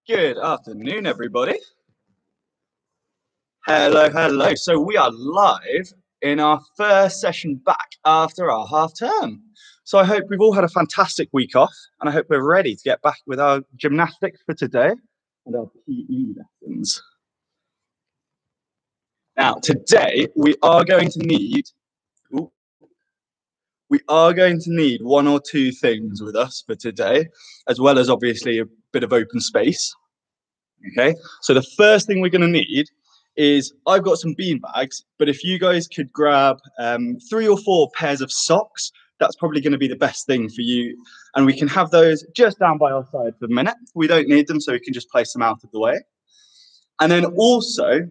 Good afternoon, everybody. Hello. So we are live in our first session back after our half term. So I hope we've all had a fantastic week off, and I hope we're ready to get back with our gymnastics for today and our PE lessons. Now, today we are going to need one or two things with us for today, as well as obviously a bit of open space. Okay, so the first thing we're going to need is, I've got some bean bags, but if you guys could grab 3 or 4 pairs of socks, that's probably going to be the best thing for you. And we can have those just down by our side for the minute. We don't need them, so we can just place them out of the way. And then also,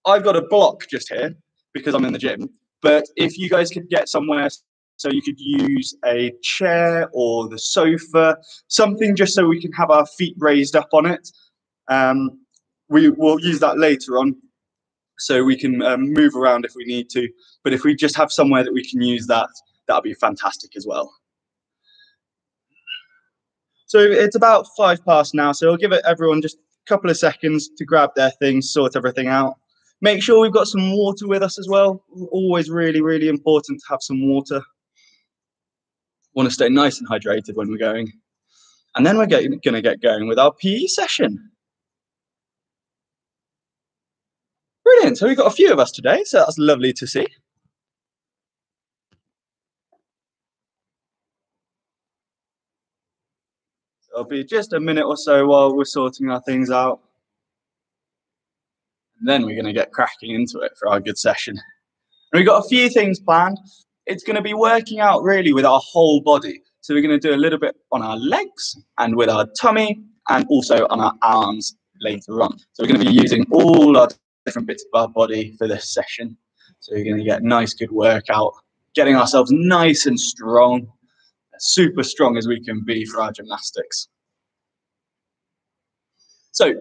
I've got a block just here because I'm in the gym, but if you guys could get somewhere, so you could use a chair or the sofa, something just so we can have our feet raised up on it. We will use that later on, so we can move around if we need to. But if we just have somewhere that we can use that, that'll be fantastic as well. So it's about 5 past now, so I'll give everyone just a couple of seconds to grab their things, sort everything out. Make sure we've got some water with us as well. Always really important to have some water. Want to stay nice and hydrated when we're going. And then we're going to get going with our PE session. Brilliant, so we've got a few of us today, so that's lovely to see. So it'll be just a minute or so while we're sorting our things out. And then we're going to get cracking into it for our good session. And we've got a few things planned. It's going to be working out really with our whole body. So we're going to do a little bit on our legs and with our tummy and also on our arms later on. So we're going to be using all our different bits of our body for this session. So we're going to get a nice good workout, getting ourselves nice and strong, super strong as we can be for our gymnastics. So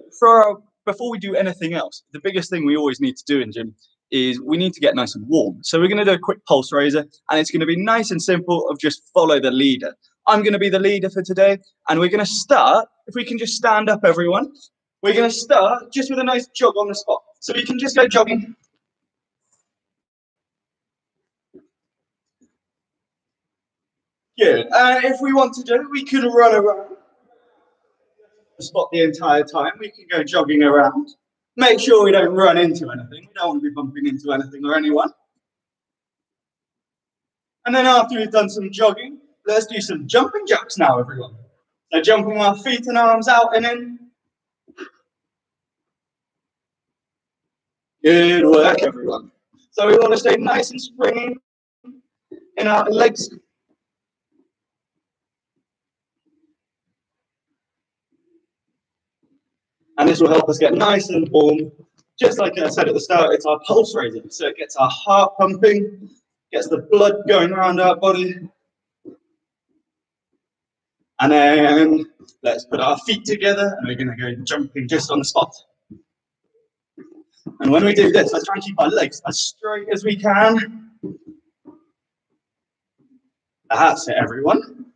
before we do anything else, the biggest thing we always need to do in gym is we need to get nice and warm. So we're going to do a quick pulse raiser, and it's going to be nice and simple of just follow the leader. I'm going to be the leader for today, and we're going to start, if we can just stand up everyone, we're going to start just with a nice jog on the spot. So we can just go jogging. Good. If we want to do it, we can run around the spot the entire time. We can go jogging around. Make sure we don't run into anything. We don't want to be bumping into anything or anyone. And then after we've done some jogging, let's do some jumping jacks now, everyone. So jumping our feet and arms out and in. Good work, everyone. So we want to stay nice and springy in our legs. And this will help us get nice and warm. Just like I said at the start, it's our pulse raiser. So it gets our heart pumping, gets the blood going around our body. And then let's put our feet together and we're going to go jumping just on the spot. And when we do this, let's try and keep our legs as straight as we can. That's it, everyone.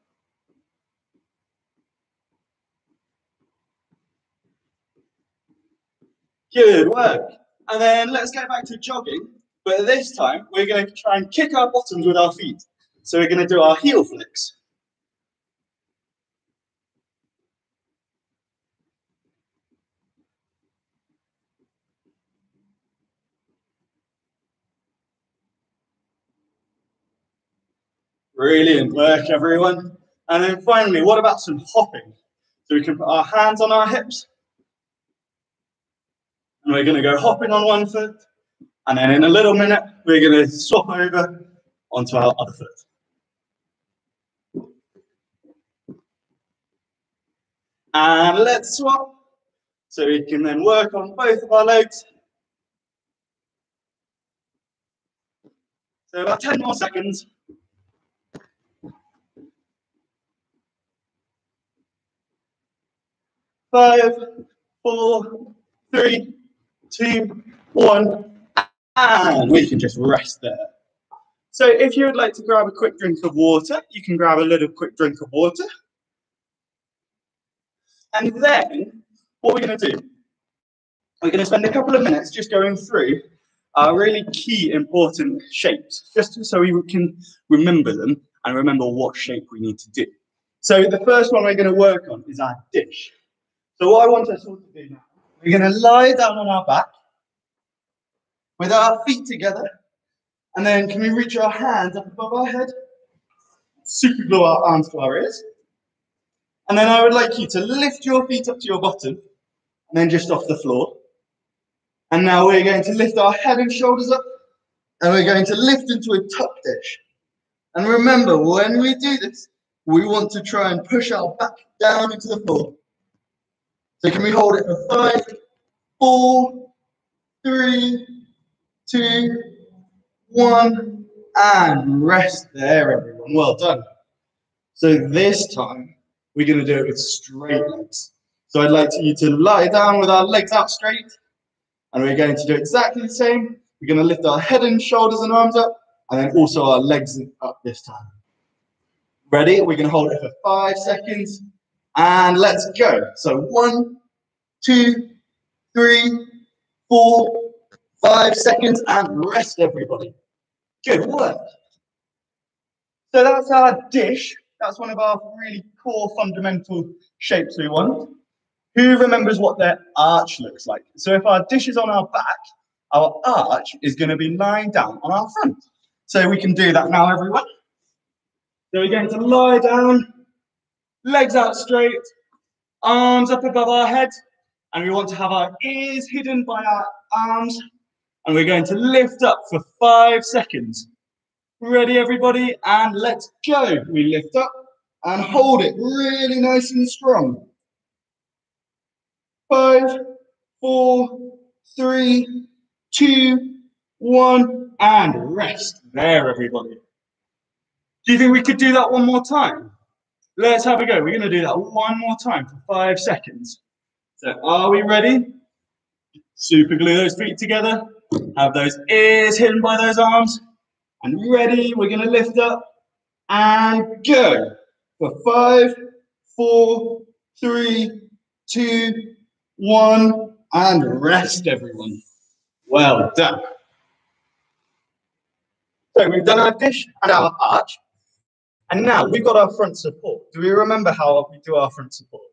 Good work. And then let's get back to jogging. But this time, we're going to try and kick our bottoms with our feet. So we're going to do our heel flicks. Brilliant work, everyone. And then finally, what about some hopping? So we can put our hands on our hips. And we're going to go hopping on one foot. And then in a little minute, we're going to swap over onto our other foot. And let's swap. So we can then work on both of our legs. So about 10 more seconds. 5, 4, 3, 2, 1, and we can just rest there. So if you would like to grab a quick drink of water, you can grab a little quick drink of water. And then what we're going to do, we're going to spend a couple of minutes just going through our really key important shapes, just so we can remember them and remember what shape we need to do. So the first one we're going to work on is our dish. So what I want us all to do now, we're going to lie down on our back with our feet together, and then can we reach our hands up above our head, super glue our arms to our ears, and then I would like you to lift your feet up to your bottom, and then just off the floor. And now we're going to lift our head and shoulders up, and we're going to lift into a tuck dish. And remember, when we do this, we want to try and push our back down into the floor. So can we hold it for 5, 4, 3, 2, 1, and rest there, everyone. Well done. So this time, we're going to do it with straight legs. So I'd like you to lie down with our legs out straight, and we're going to do exactly the same. We're going to lift our head and shoulders and arms up, and then also our legs up this time. Ready? We're going to hold it for 5 seconds, and let's go. So 1, 2, 3, 4, 5 seconds, and rest, everybody. Good work. So that's our dish. That's one of our really core fundamental shapes we want. Who remembers what their arch looks like? So if our dish is on our back, our arch is going to be lying down on our front. So we can do that now, everyone. So we're going to lie down, legs out straight, arms up above our head, and we want to have our ears hidden by our arms, and we're going to lift up for 5 seconds. Ready, everybody? And let's go. We lift up and hold it really nice and strong. 5, 4, 3, 2, 1, and rest there, everybody. Do you think we could do that one more time? Let's have a go. We're going to do that one more time for 5 seconds. So are we ready? Super glue those feet together. Have those ears hidden by those arms. And ready, we're going to lift up and go. For 5, 4, 3, 2, 1, and rest, everyone. Well done. So we've done our dish and our arch, and now we've got our front support. Do we remember how we do our front support?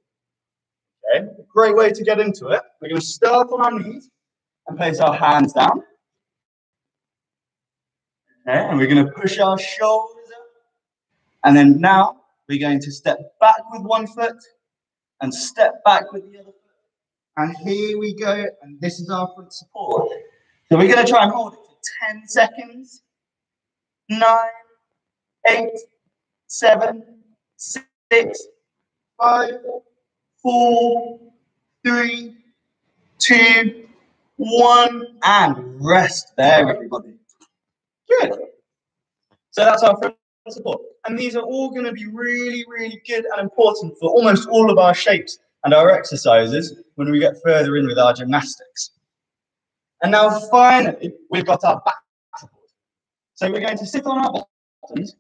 Okay, a great way to get into it. We're going to start on our knees and place our hands down. Okay, and we're going to push our shoulders up. And then now we're going to step back with one foot and step back with the other foot. And here we go, and this is our front support. So we're going to try and hold it for 10 seconds. 9, 8, 7, 6, 5, 4, 3, 2, 1, and rest there, everybody. Good. So that's our front support. And these are all going to be really, really good and important for almost all of our shapes and our exercises when we get further in with our gymnastics. And now finally, we've got our back support. So we're going to sit on our bottoms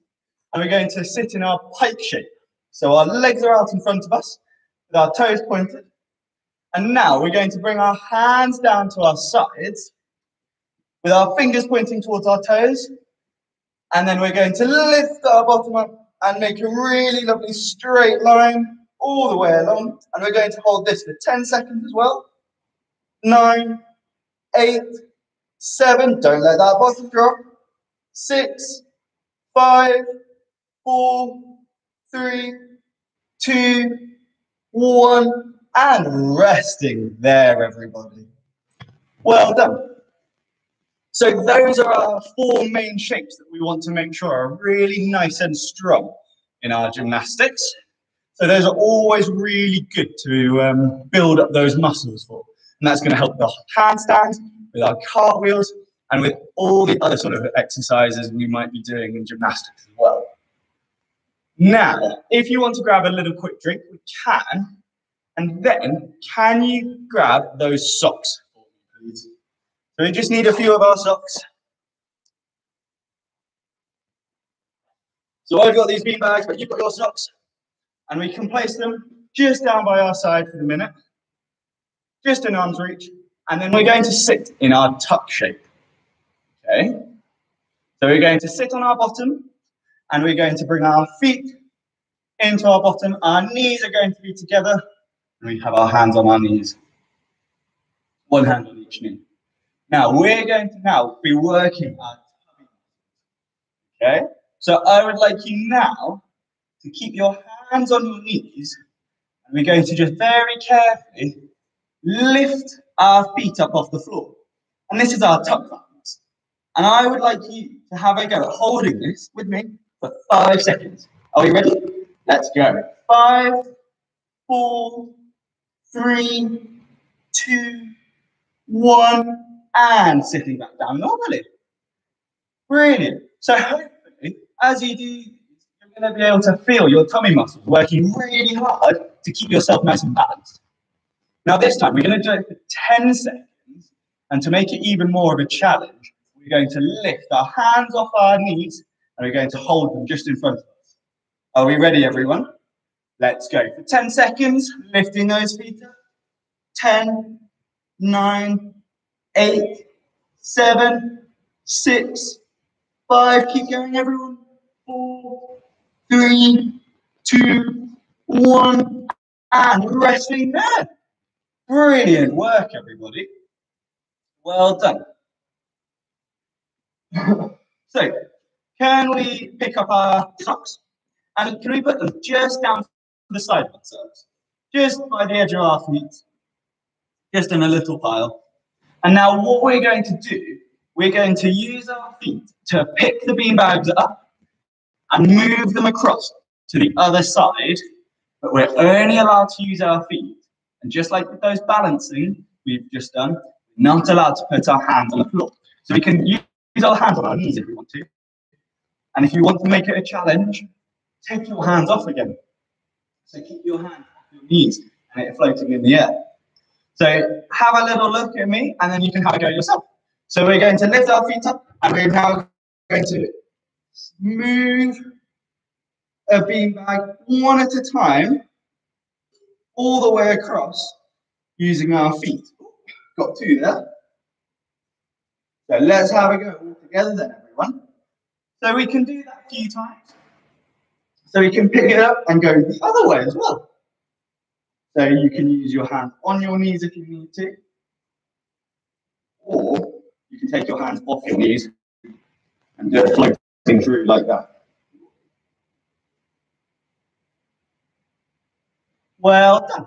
and we're going to sit in our pike shape. So our legs are out in front of us with our toes pointed. And now we're going to bring our hands down to our sides with our fingers pointing towards our toes. And then we're going to lift our bottom up and make a really lovely straight line all the way along. And we're going to hold this for 10 seconds as well. 9, 8, 7, don't let that bottom drop. 6, 5, 4, 3, 2, 1, and resting there, everybody. Well done. So those are our 4 main shapes that we want to make sure are really nice and strong in our gymnastics. So those are always really good to build up those muscles for. And that's going to help the handstands, with our cartwheels, and with all the other sort of exercises we might be doing in gymnastics as well. Now, if you want to grab a little quick drink, we can. And then, can you grab those socks for me, please? So we just need a few of our socks. So I've got these bean bags, but you've got your socks. And we can place them just down by our side for the minute. just in arm's reach. And then we're going to sit in our tuck shape. Okay? So we're going to sit on our bottom, and we're going to bring our feet into our bottom. Our knees are going to be together, and we have our hands on our knees. One hand on each knee. Now, we're going to be working our tummy. Okay? So I would like you now to keep your hands on your knees, and we're going to just very carefully lift our feet up off the floor. And this is our tuck balance. And I would like you to have a go at holding this with me for 5 seconds. Are we ready? Let's go. 5, 4, 3, 2, 1, and sitting back down normally. Brilliant. So hopefully, as you do, you're going to be able to feel your tummy muscles working really hard to keep yourself nice and balanced. Now this time, we're going to do it for 10 seconds. And to make it even more of a challenge, we're going to lift our hands off our knees, and we're going to hold them just in front of us. Are we ready, everyone? Let's go. For 10 seconds, lifting those feet up. 10, 9, 8, 7, 6, 5. Keep going, everyone. 4, 3, 2, 1. And resting there. Brilliant work, everybody. Well done. So, can we pick up our socks? And can we put them just down to the side of ourselves? Just by the edge of our feet. Just in a little pile. And now what we're going to do, we're going to use our feet to pick the beanbags up and move them across to the other side. But we're only allowed to use our feet. And just like with those balancing we've just done, we're not allowed to put our hands on the floor. So we can use our hands on our knees if we want to. And if you want to make it a challenge, take your hands off again. So keep your hands off your knees and it floating in the air. So have a little look at me and then you can have a go yourself. So we're going to lift our feet up and we're now going to move a beanbag one at a time all the way across using our feet. Got 2 there. So let's have a go all together then, everyone. So we can do that a few times. So we can pick it up and go the other way as well. So you can use your hand on your knees if you need to. Or you can take your hands off your knees and do it floating through like that. Well done.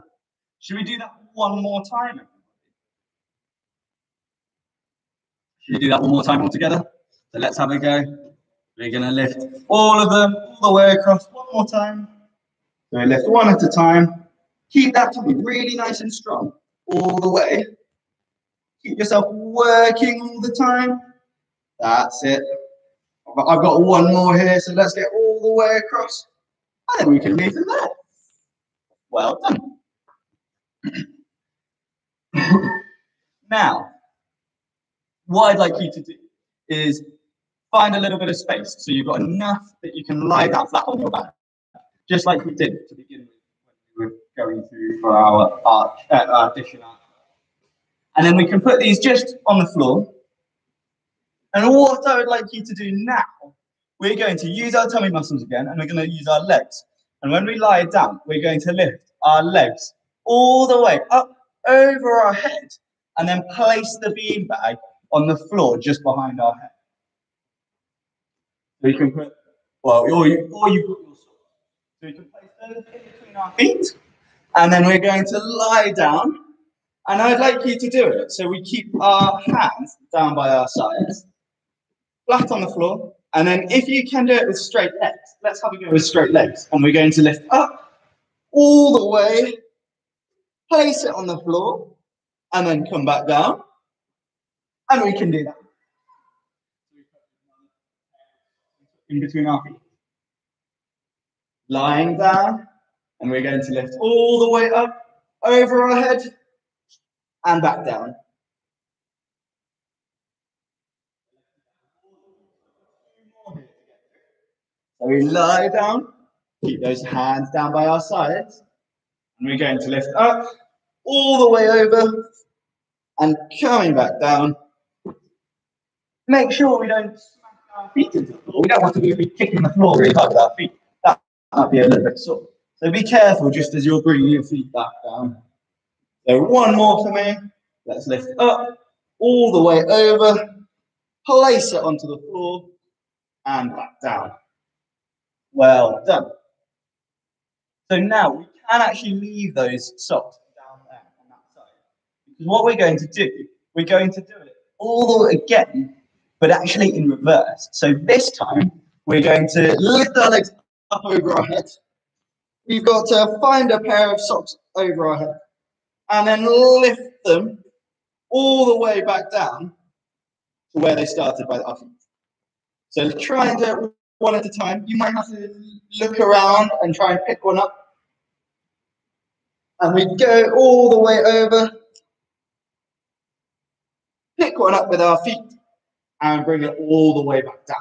Should we do that one more time? Should we do that one more time all together? So let's have a go. We're going to lift all of them all the way across one more time. So we lift one at a time. Keep that tummy really nice and strong all the way. Keep yourself working all the time. That's it. I've got one more here, so let's get all the way across. And then we can leave them there. Well done. Now, what I'd like you to do is find a little bit of space so you've got enough that you can lie down flat on your back, just like we did to begin with when we were going through for our dish and arch. And then we can put these just on the floor. And what I would like you to do now, we're going to use our tummy muscles again, and we're going to use our legs. And when we lie down, we're going to lift our legs all the way up over our head, and then place the beanbag on the floor just behind our head. So you can put, or you put your socks. So you can place those in between our feet, and then we're going to lie down. And I'd like you to do it. So we keep our hands down by our sides, flat on the floor. And then if you can do it with straight legs, let's have a go with straight legs. And we're going to lift up all the way, place it on the floor, and then come back down. And we can do that. In between our feet. Lying down, and we're going to lift all the way up, over our head, and back down. So we lie down, keep those hands down by our sides, and we're going to lift up, all the way over and coming back down. Make sure we don't smash our feet into the floor. We don't want to be kicking the floor really hard with our feet. That might be a little bit sore. So be careful just as you're bringing your feet back down. So one more for me. Let's lift up, all the way over, place it onto the floor, and back down. Well done. So now we can actually leave those socks down there on that side. Because what we're going to do it all the way again, but actually in reverse. So this time, we're going to lift our legs up over our head. We've got to find a pair of socks over our head, and then lift them all the way back down to where they started by our feet. So try and do it one at a time. You might have to look around and try and pick one up. And we go all the way over, pick one up with our feet, and bring it all the way back down.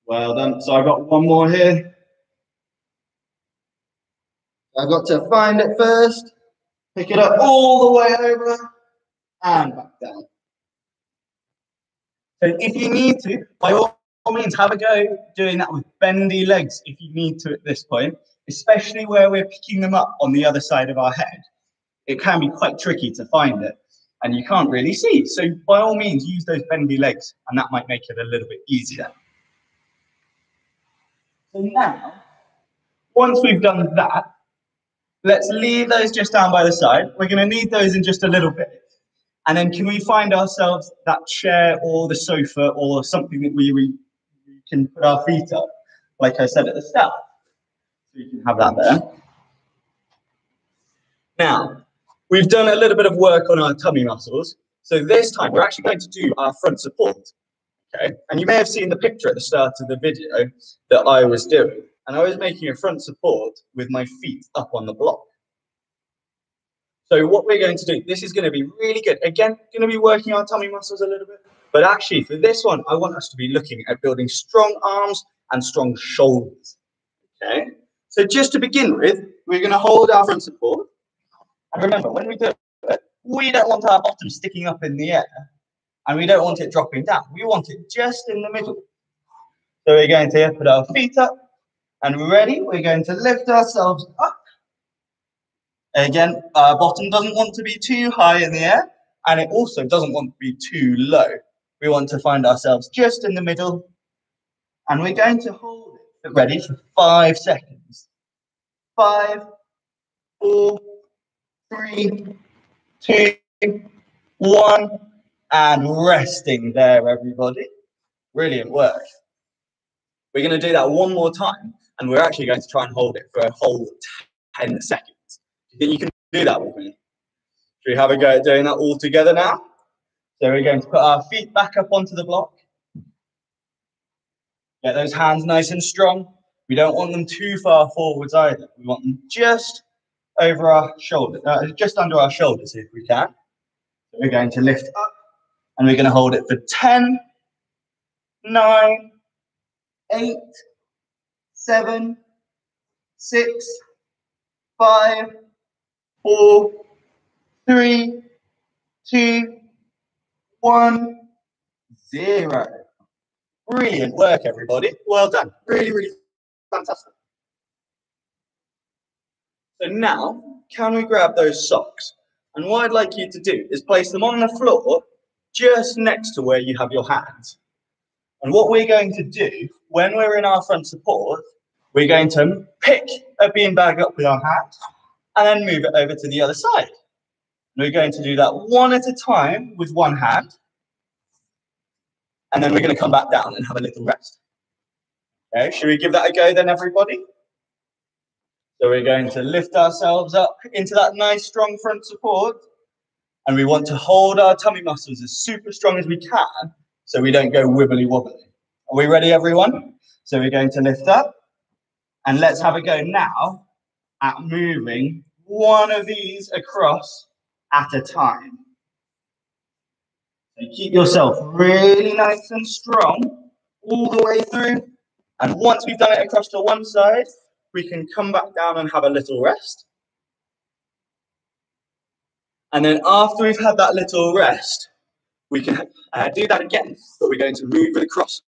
Well done. So I've got one more here. I've got to find it first, pick it up all the way over, and back down. So if you need to, by all means, have a go doing that with bendy legs if you need to at this point, especially where we're picking them up on the other side of our head. It can be quite tricky to find it, and you can't really see. So by all means, use those bendy legs, and that might make it a little bit easier. So now, once we've done that, let's leave those just down by the side. We're going to need those in just a little bit. And then can we find ourselves that chair or the sofa or something that we can put our feet up, like I said at the start. So you can have that there. Now, we've done a little bit of work on our tummy muscles. So this time we're actually going to do our front support. Okay, and you may have seen the picture at the start of the video that I was doing. And I was making a front support with my feet up on the block. So what we're going to do, this is going to be really good. Again, going to be working our tummy muscles a little bit. But actually, for this one, I want us to be looking at building strong arms and strong shoulders. Okay? So just to begin with, we're going to hold our front support. And remember, when we do it, we don't want our bottom sticking up in the air. And we don't want it dropping down. We want it just in the middle. So we're going to put our feet up. And ready, we're going to lift ourselves up. Again, our bottom doesn't want to be too high in the air, and it also doesn't want to be too low. We want to find ourselves just in the middle, and we're going to hold it ready for 5 seconds. 5, 4, 3, 2, 1, and resting there, everybody. Brilliant work. We're going to do that one more time, and we're actually going to try and hold it for a whole 10 seconds. Do you think you can do that with me? Should we have a go at doing that all together now? So we're going to put our feet back up onto the block. Get those hands nice and strong. We don't want them too far forwards either. We want them just over our shoulder, just under our shoulders if we can. So we're going to lift up, and we're going to hold it for 10, 9, 8, 7, 6, 5, 4, 3, 2, 1, 0. Brilliant work, everybody. Well done. Really, really fantastic. So now, can we grab those socks? And what I'd like you to do is place them on the floor just next to where you have your hands. And what we're going to do, when we're in our front support, we're going to pick a beanbag up with our hands and then move it over to the other side. And we're going to do that one at a time with one hand. And then we're going to come back down and have a little rest. Okay, should we give that a go then, everybody? So we're going to lift ourselves up into that nice strong front support. And we want to hold our tummy muscles as super strong as we can so we don't go wibbly wobbly. Are we ready, everyone? So we're going to lift up. And let's have a go now at moving one of these across at a time. So keep yourself really nice and strong all the way through. And once we've done it across to one side, we can come back down and have a little rest. And then after we've had that little rest, we can do that again, but we're going to move it across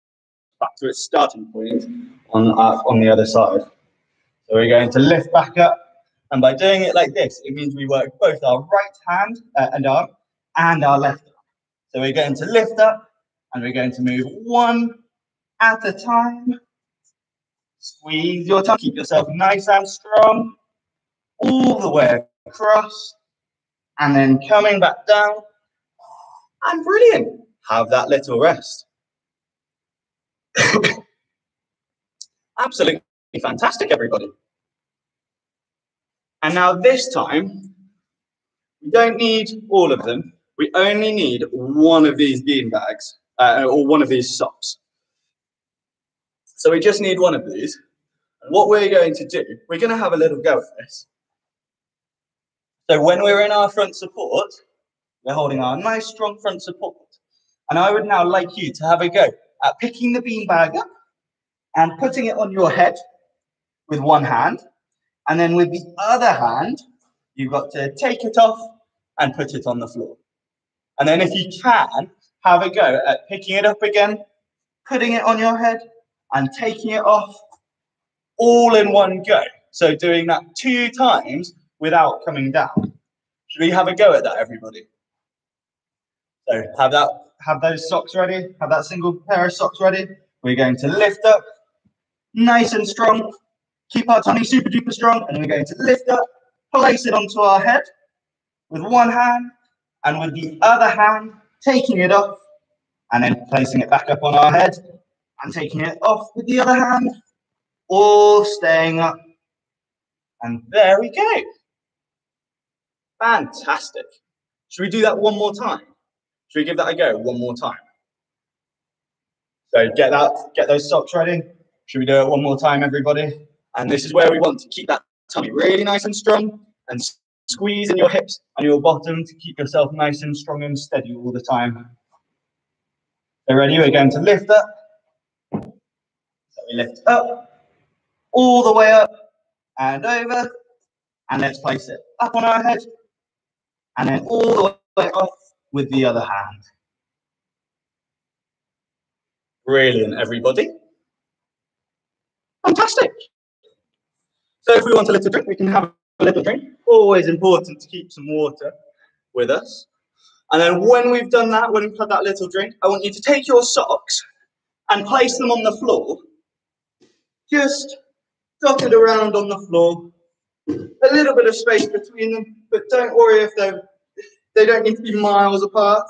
back to its starting point on the other side. So we're going to lift back up, and by doing it like this, it means we work both our right hand and arm and our left arm. So we're going to lift up, and we're going to move one at a time. Squeeze your tongue, keep yourself nice and strong, all the way across, and then coming back down. And brilliant. Have that little rest. Absolutely fantastic, everybody. And now this time, we don't need all of them. We only need one of these bean bags, or one of these socks. So we just need one of these. And what we're going to do, we're going to have a little go at this. So when we're in our front support, we're holding our nice strong front support. And I would now like you to have a go at picking the bean bag up and putting it on your head with one hand. And then with the other hand, you've got to take it off and put it on the floor. And then if you can, have a go at picking it up again, putting it on your head and taking it off all in one go. So doing that 2 times without coming down. Should we have a go at that, everybody? So have those socks ready, have that single pair of socks ready. We're going to lift up, nice and strong, keep our tummy super duper strong, and we're going to lift up, place it onto our head with one hand, and with the other hand, taking it off, and then placing it back up on our head, and taking it off with the other hand, all staying up. And there we go. Fantastic. Should we do that one more time? Should we give that a go one more time? So get those socks ready. Should we do it one more time, everybody? And this is where we want to keep that tummy really nice and strong and squeeze in your hips and your bottom to keep yourself nice and strong and steady all the time. So ready? We're going to lift up. So we lift up, all the way up and over. And let's place it up on our head. And then all the way off with the other hand. Brilliant, everybody. Fantastic. So if we want a little drink, we can have a little drink. Always important to keep some water with us. And then when we've done that, when we've had that little drink, I want you to take your socks and place them on the floor. Just dotted around on the floor. A little bit of space between them, but don't worry if they don't need to be miles apart.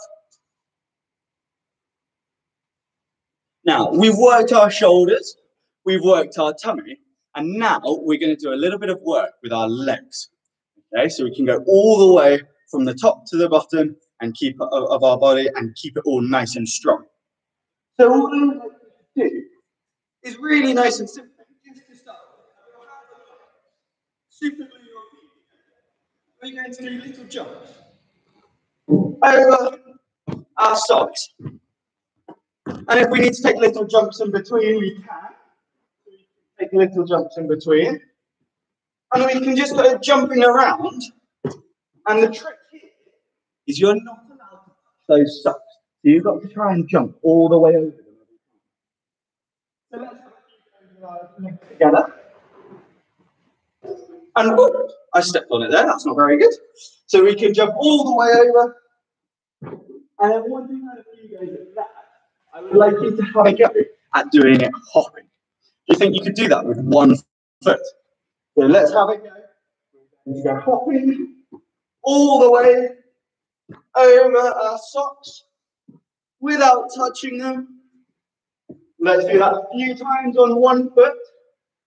Now, we've worked our shoulders, we've worked our tummy, and now we're going to do a little bit of work with our legs. Okay, so we can go all the way from the top to the bottom and keep it of our body and keep it all nice and strong. So what we want to do is really nice and simple. Just to start with, super glue your feet. We're going to do little jumps over our socks. And if we need to take little jumps in between, we can. Take little jumps in between. And we can just go jumping around. And the trick here is you're not allowed to touch those socks. So you've got to try and jump all the way over them. So let's have a few legs together. And whoop, I stepped on it there, that's not very good. So we can jump all the way over. And then once we've had a few goes at that, I would like you to have a go at doing it hopping. Do you think you could do that with one foot? So let's have a go. We're going to go hopping all the way over our socks without touching them. Let's do that a few times on one foot,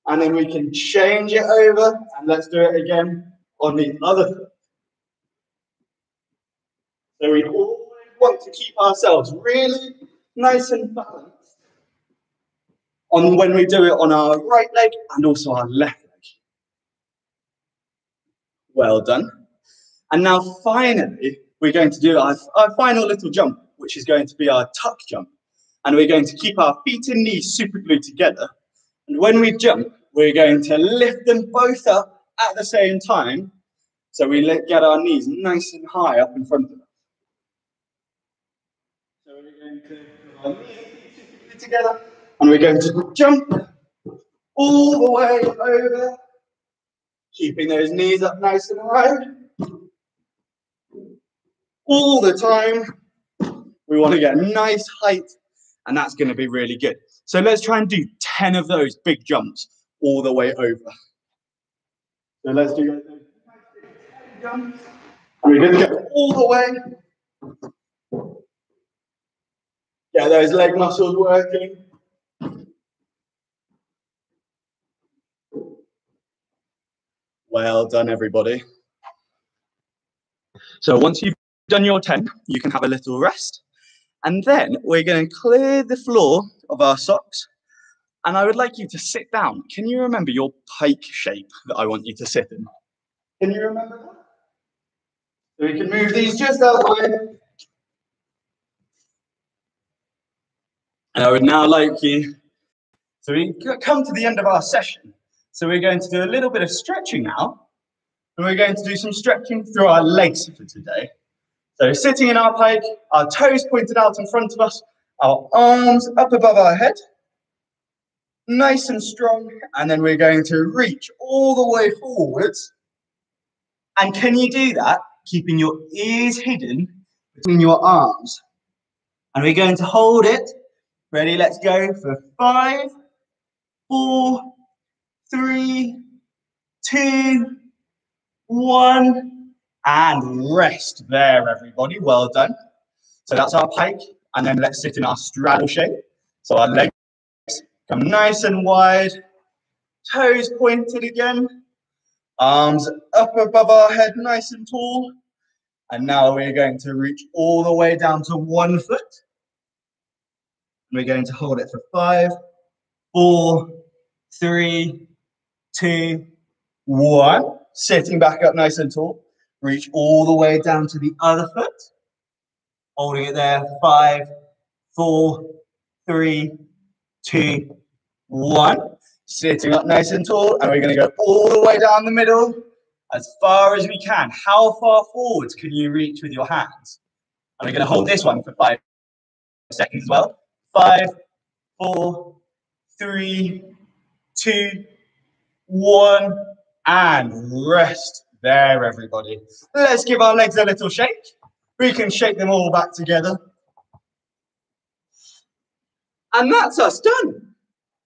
and then we can change it over, and let's do it again on the other foot. So we always want to keep ourselves really nice and balanced on when we do it on our right leg and also our left leg. Well done. And now finally, we're going to do our final little jump, which is going to be our tuck jump. And we're going to keep our feet and knees super glued together. And when we jump, we're going to lift them both up at the same time So we get our knees nice and high up in front of us. So we're going to put our knees together, and we're going to jump all the way over, keeping those knees up nice and high. All the time, we want to get nice height, and that's going to be really good. So let's try and do 10 of those big jumps all the way over. So let's do those big jumps. And we're going to go all the way. Get those leg muscles working. Well done, everybody. So once you've done your 10, you can have a little rest. And then we're going to clear the floor of our socks. And I would like you to sit down. Can you remember your pike shape that I want you to sit in? Can you remember that? So we can move these just out of the way. And I would now like you, so we come to the end of our session. So we're going to do a little bit of stretching now. And we're going to do some stretching through our legs for today. So sitting in our pike, our toes pointed out in front of us, our arms up above our head. Nice and strong, and then we're going to reach all the way forwards. And can you do that, keeping your ears hidden between your arms? And we're going to hold it. Ready, let's go for 5, 4, 3, 2, 1, and rest there, everybody. Well done. So that's our pike, and then let's sit in our straddle shape. So our legs come nice and wide, toes pointed again, arms up above our head, nice and tall. And now we're going to reach all the way down to 1 foot. We're going to hold it for 5, 4, 3, 2, 1. Sitting back up nice and tall. Reach all the way down to the other foot. Holding it there, 5, 4, 3, 2, 1. Sitting up nice and tall, and we're going to go all the way down the middle as far as we can. How far forwards can you reach with your hands? And we're going to hold this one for 5 seconds as well. 5, 4, 3, 2, 1, and rest there, everybody. Let's give our legs a little shake. We can shake them all back together. And that's us done.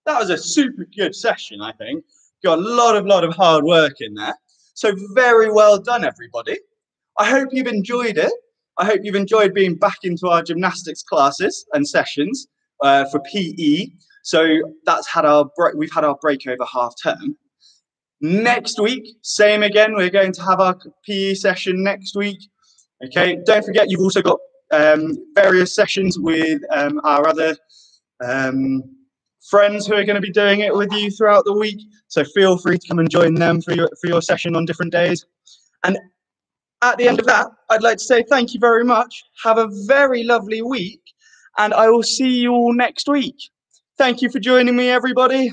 That was a super good session, I think. Got a lot of hard work in there. So very well done, everybody. I hope you've enjoyed it. I hope you've enjoyed being back into our gymnastics classes and sessions for PE. So we've had our break over half term. Next week, same again. We're going to have our PE session next week. Okay, don't forget you've also got various sessions with our other friends who are going to be doing it with you throughout the week. So feel free to come and join them for your session on different days. And at the end of that, I'd like to say thank you very much. Have a very lovely week, and I will see you all next week. Thank you for joining me, everybody.